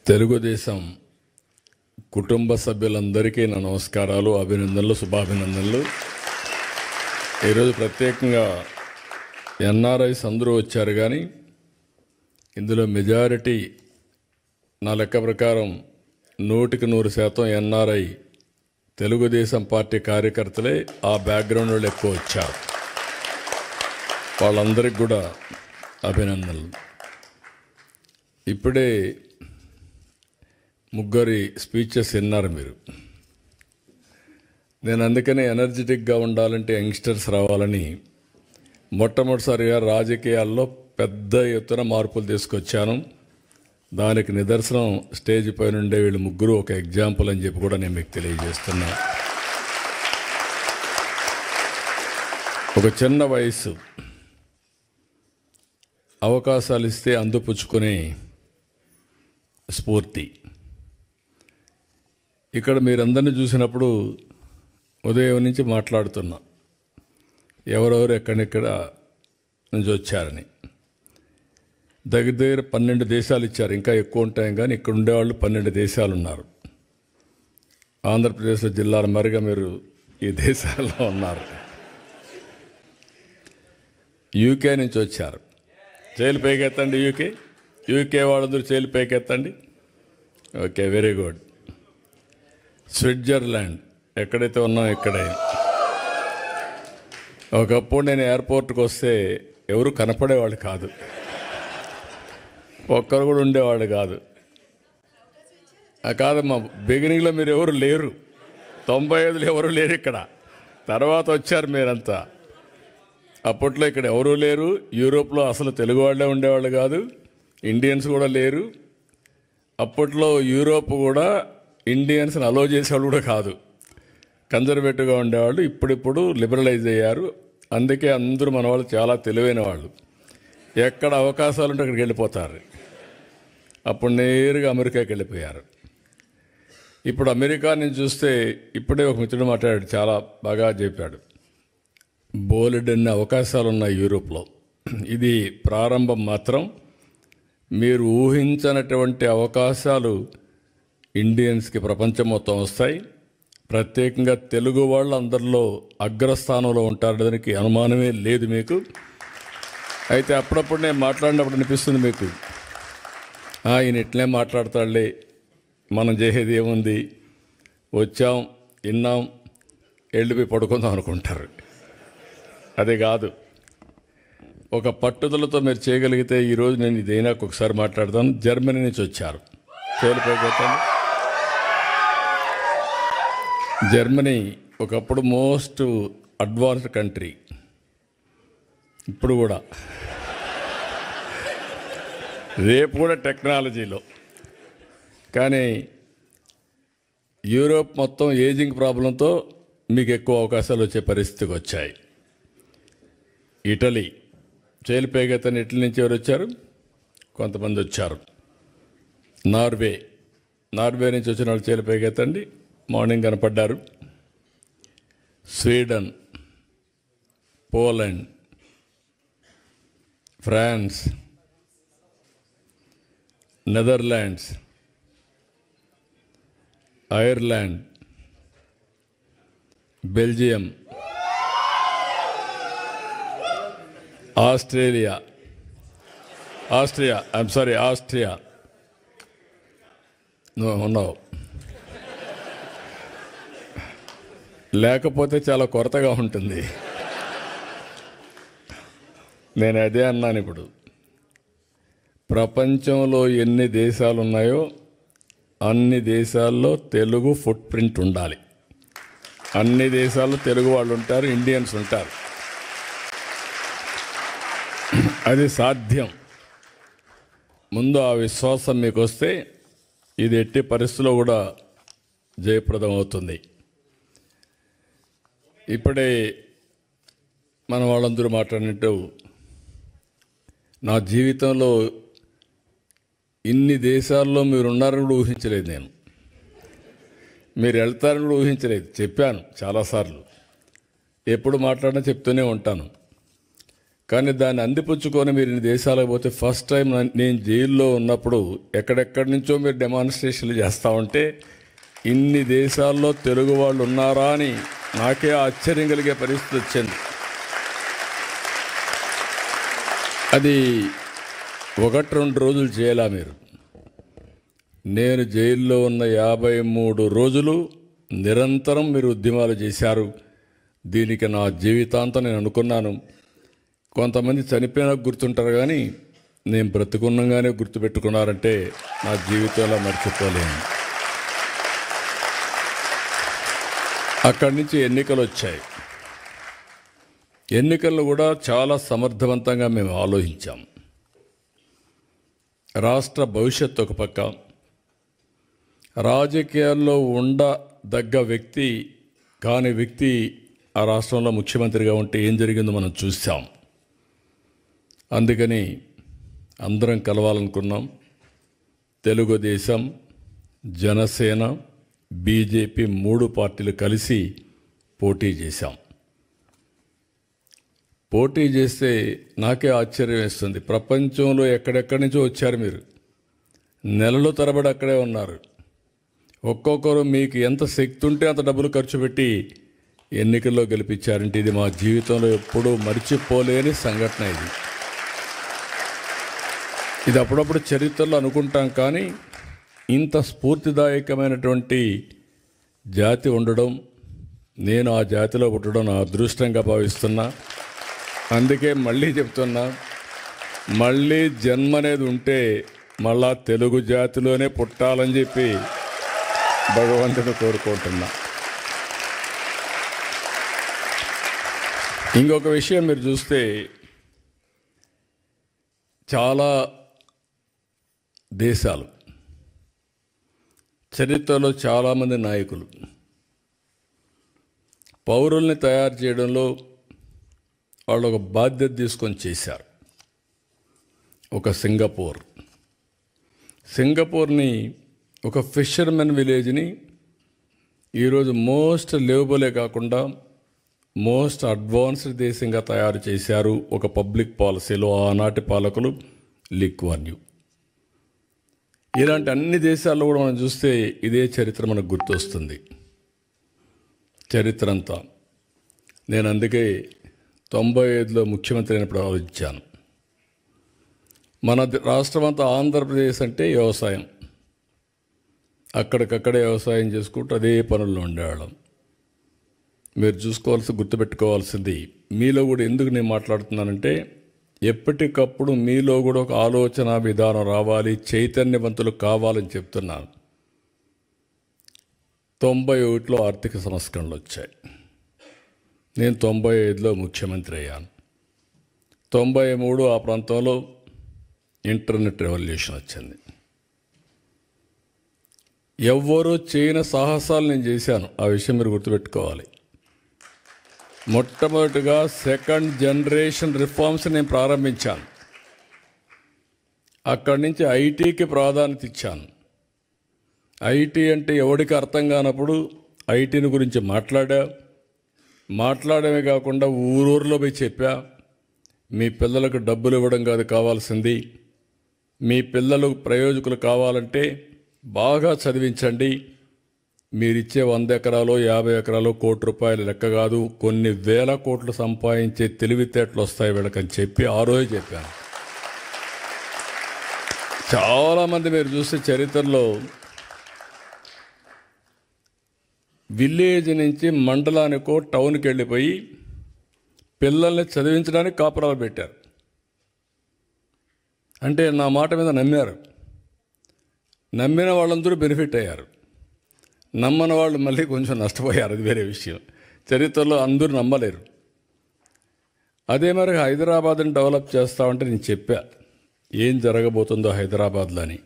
తెలుగుదేశం కుటుంబ సభ్యులందరికీ నా నమస్కారాలు, అభినందనలు, శుభాభినందనలు. ఈరోజు ప్రత్యేకంగా ఎన్ఆర్ఐస్ అందరూ వచ్చారు, కానీ ఇందులో మెజారిటీ నా లెక్క ప్రకారం 100% ఎన్ఆర్ఐ తెలుగుదేశం పార్టీ కార్యకర్తలే. ఆ బ్యాక్గ్రౌండ్ వాళ్ళు ఎక్కువ వచ్చారు. వాళ్ళందరికీ కూడా అభినందనలు. ఇప్పుడే ముగ్గురి స్పీచెస్ విన్నారు మీరు. నేను అందుకనే ఎనర్జెటిక్గా ఉండాలంటే యంగ్స్టర్స్ రావాలని మొట్టమొదటిసారిగా రాజకీయాల్లో పెద్ద ఎత్తున మార్పులు తీసుకొచ్చాను. దానికి నిదర్శనం స్టేజ్ పైన ఉండే వీళ్ళు ముగ్గురు ఒక ఎగ్జాంపుల్ అని చెప్పి కూడా నేను మీకు తెలియజేస్తున్నా. ఒక చిన్న వయసు, అవకాశాలు ఇస్తే అందిపుచ్చుకునే స్ఫూర్తి. ఇక్కడ మీరందరినీ చూసినప్పుడు ఉదయం నుంచి మాట్లాడుతున్నా, ఎవరెవరు ఎక్కడెక్కడ నుంచి వచ్చారని. దగ్గర 12 దేశాలు ఇచ్చారు, ఇంకా ఎక్కువ ఉంటాయి, కానీ ఇక్కడ ఉండేవాళ్ళు 12 దేశాలు ఉన్నారు. ఆంధ్రప్రదేశ్లో జిల్లాల మరిగా మీరు ఈ దేశాల్లో ఉన్నారు. యూకే నుంచి వచ్చారు. చేలు పైకెత్తండి. యూకే వాళ్ళందరూ చేలు పైకెత్తండి. Okay, very good. స్విట్జర్లాండ్, ఎక్కడైతే ఉన్నాం ఇక్కడే. ఒకప్పుడు నేను ఎయిర్పోర్ట్కి వస్తే ఎవరు కనపడేవాళ్ళు కాదు, ఒక్కరు కూడా ఉండేవాళ్ళు కాదు. కాదమ్మా, బిగినింగ్లో మీరు ఎవరు లేరు, 95లో ఎవరు లేరు ఇక్కడ. తర్వాత వచ్చారు మీరంతా. అప్పట్లో ఇక్కడ ఎవరూ లేరు. యూరోప్లో అసలు తెలుగు వాళ్ళే ఉండేవాళ్ళు కాదు, ఇండియన్స్ కూడా లేరు. అప్పట్లో యూరోప్ కూడా ఇండియన్స్ని అలో చేసేవాళ్ళు కూడా కాదు, కన్జర్వేటివ్గా ఉండేవాళ్ళు. ఇప్పుడిప్పుడు లిబరలైజ్ అయ్యారు. అందుకే అందరూ మన వాళ్ళు చాలా తెలివైన వాళ్ళు. ఎక్కడ అవకాశాలు ఉంటే అక్కడికి వెళ్ళిపోతారు. అప్పుడు నేరుగా అమెరికాకి వెళ్ళిపోయారు. ఇప్పుడు అమెరికా నుంచి చూస్తే, ఇప్పుడే ఒక మిత్రుడు మాట్లాడాడు, చాలా బాగా చెప్పాడు. బోలెడన్ని అవకాశాలు ఉన్నాయి యూరోప్లో. ఇది ప్రారంభం మాత్రం. మీరు ఊహించనటువంటి అవకాశాలు ఇండియన్స్కి ప్రపంచం మొత్తం వస్తాయి. ప్రత్యేకంగా తెలుగు వాళ్ళు అందరిలో అగ్రస్థానంలో ఉంటారు, దానికి అనుమానమే లేదు మీకు. అయితే అప్పుడప్పుడు నేను మాట్లాడినప్పుడు అనిపిస్తుంది మీకు, ఈయన ఇట్లే మాట్లాడతాడులే, మనం చేసేది ఏముంది, వచ్చాం, విన్నాం, వెళ్ళిపోయి పడుకుందాం అనుకుంటారు. అది కాదు. ఒక పట్టుదలతో మీరు చేయగలిగితే, ఈరోజు నేను ఇదైనా ఒకసారి మాట్లాడతాను. జర్మనీ నుంచి వచ్చారు. చేలిపోతాను. జర్మనీ ఒకప్పుడు మోస్ట్ అడ్వాన్స్డ్ కంట్రీ, ఇప్పుడు కూడా, రేపు కూడా టెక్నాలజీలో. కానీ యూరోప్ మొత్తం ఏజింగ్ ప్రాబ్లంతో మీకు ఎక్కువ అవకాశాలు వచ్చే పరిస్థితికి వచ్చాయి. ఇటలీ, చేలిపేగతని ఇటలీ నుంచి ఎవరు వచ్చారు? కొంతమంది వచ్చారు. నార్వే నుంచి వచ్చిన వాళ్ళు చేలిపేగెత్తండి, మార్నింగ్ కనపడ్డారు. Sweden, Poland, France, Netherlands, Ireland, Belgium, Austria, నువ్వు ఉన్నావు. లేకపోతే చాలా కొరతగా ఉంటుంది. నేను అదే అన్నాను. ఇప్పుడు ప్రపంచంలో ఎన్ని దేశాలు ఉన్నాయో అన్ని దేశాల్లో తెలుగు ఫుట్ ప్రింట్ ఉండాలి. అన్ని దేశాల్లో తెలుగు వాళ్ళు ఉంటారు, ఇండియన్స్ ఉంటారు. అది సాధ్యం. ముందు ఆ విశ్వాసం మీకు వస్తే ఇది ఎట్టి పరిస్థితుల్లో కూడా జయప్రదం అవుతుంది. ఇప్పుడే మన వాళ్ళందరూ మాట్లాడినట్టు, నా జీవితంలో ఇన్ని దేశాల్లో మీరు ఉన్నారని కూడా ఊహించలేదు. నేను మీరు వెళ్తారని కూడా ఊహించలేదు. చెప్పాను చాలాసార్లు, ఎప్పుడు మాట్లాడినా చెప్తూనే ఉంటాను. కానీ దాన్ని అందిపుచ్చుకొని మీరు ఇన్ని దేశాలకు పోతే ఫస్ట్ టైం నేను జైల్లో ఉన్నప్పుడు ఎక్కడెక్కడి నుంచో మీరు డెమాన్స్ట్రేషన్లు చేస్తూ ఉంటే ఇన్ని దేశాల్లో తెలుగు వాళ్ళు ఉన్నారా అని నాకే ఆశ్చర్యం కలిగే పరిస్థితి వచ్చింది. అది 1-2 రోజులు చేయాలా మీరు? నేను జైల్లో ఉన్న 53 రోజులు నిరంతరం మీరు ఉద్యమాలు చేశారు. దీనికి నా జీవితాంతం నేను అనుకున్నాను. కొంతమంది చనిపోయినా గుర్తుంటారు, కానీ నేను బ్రతుకున్నగానే గుర్తుపెట్టుకున్నారంటే నా జీవితంలో మర్చిపోలేను. అక్కడి నుంచి ఎన్నికలు వచ్చాయి. ఎన్నికల్లో కూడా చాలా సమర్థవంతంగా మేము ఆలోచించాం. రాష్ట్ర భవిష్యత్తు ఒక పక్క, రాజకీయాల్లో ఉండదగ్గ వ్యక్తి కాని వ్యక్తి ఆ రాష్ట్రంలో ముఖ్యమంత్రిగా ఉంటే ఏం జరిగిందో మనం చూసాం. అందుకని అందరం కలవాలనుకున్నాం. తెలుగుదేశం, జనసేన, బీజేపీ 3 పార్టీలు కలిసి పోటీ చేశాం. పోటీ చేస్తే నాకే ఆశ్చర్యం వేస్తుంది. ప్రపంచంలో ఎక్కడెక్కడి నుంచో వచ్చారు మీరు, నెలల తరబడి అక్కడే ఉన్నారు. ఒక్కొక్కరు మీకు ఎంత శక్తి ఉంటే అంత డబ్బులు ఖర్చు పెట్టి ఎన్నికల్లో గెలిపించారంటే ఇది మా జీవితంలో ఎప్పుడూ మర్చిపోలేని సంఘటన. ఇది అప్పుడప్పుడు చరిత్రలో అనుకుంటాం, కానీ ఇంత స్ఫూర్తిదాయకమైనటువంటి జాతి ఉండడం, నేను ఆ జాతిలో పుట్టడం నా అదృష్టంగా భావిస్తున్నా. అందుకే మళ్ళీ చెప్తున్నా, మళ్ళీ జన్మ అనేది ఉంటే మళ్ళా తెలుగు జాతిలోనే పుట్టాలని చెప్పి భగవంతుడు కోరుకుంటున్నా. ఇంకొక విషయం మీరు చూస్తే, చాలా దేశాలు చరిత్రలో చాలామంది నాయకులు పౌరుల్ని తయారు చేయడంలో వాళ్ళు ఒక బాధ్యత తీసుకొని చేశారు. ఒక సింగపూర్ని ఒక ఫిషర్మెన్ విలేజ్ని ఈరోజు మోస్ట్ లివబులే కాకుండా మోస్ట్ అడ్వాన్స్డ్ దేశంగా తయారు చేశారు. ఒక పబ్లిక్ పాలసీలో ఆనాటి పాలకులు లీ కువాన్ యూ. ఇలాంటి అన్ని దేశాల్లో కూడా మనం చూస్తే ఇదే చరిత్ర మనకు గుర్తొస్తుంది. చరిత్ర అంతా నేను అందుకే 95లో ముఖ్యమంత్రి అయినప్పుడు ఆలోచించాను. మన రాష్ట్రం అంతా ఆంధ్రప్రదేశ్ అంటే వ్యవసాయం, అక్కడికక్కడే వ్యవసాయం చేసుకుంటూ అదే పనుల్లో ఉండేవాళ్ళం. మీరు గుర్తుపెట్టుకోవాల్సింది, మీలో కూడా ఎందుకు నేను మాట్లాడుతున్నానంటే, ఎప్పటికప్పుడు మీలో కూడా ఒక ఆలోచన విధానం రావాలి, చైతన్యవంతులు కావాలని చెప్తున్నాను. 91లో ఆర్థిక సంస్కరణలు వచ్చాయి. నేను 95లో ముఖ్యమంత్రి అయ్యాను. 93 ఆ ప్రాంతంలో ఇంటర్నెట్ రెవల్యూషన్ వచ్చింది. ఎవ్వరూ చేయని సాహసాలు నేను చేశాను. ఆ విషయం మీరు గుర్తుపెట్టుకోవాలి. మొట్టమొదటిగా 2nd జనరేషన్ రిఫార్మ్స్ నేను ప్రారంభించాను. అక్కడి నుంచి ఐటీకి ప్రాధాన్యత ఇచ్చాను. ఐటీ అంటే ఎవరికి అర్థం కానప్పుడు ఐటీని గురించి మాట్లాడమే కాకుండా ఊరూరులో పోయి చెప్పా, మీ పిల్లలకు డబ్బులు ఇవ్వడం కాదు కావాల్సింది, మీ పిల్లలు ప్రయోజకులు కావాలంటే బాగా చదివించండి, మీరిచ్చే 100 ఎకరాలు 50 ఎకరాలు ₹1,00,00,000 లెక్క కాదు, కొన్ని వేల కోట్లు సంపాదించే తెలివితేటలు వస్తాయి వీళ్ళకని చెప్పి ఆ రోజు చెప్పాను. చాలామంది మీరు చూస్తే చరిత్రలో విలేజ్ నుంచి మండలానికో టౌన్కి వెళ్ళిపోయి పిల్లల్ని చదివించడానికి కాపురాలు పెట్టారు. అంటే నా మాట మీద నమ్మారు. నమ్మిన వాళ్ళందరూ బెనిఫిట్ అయ్యారు, నమ్మని వాళ్ళు మళ్ళీ కొంచెం నష్టపోయారు. అది వేరే విషయం. చరిత్రలో అందరూ నమ్మలేరు. అదే మరి హైదరాబాద్ని డెవలప్ చేస్తామంటే నేను చెప్పా ఏం జరగబోతుందో హైదరాబాద్లో అని.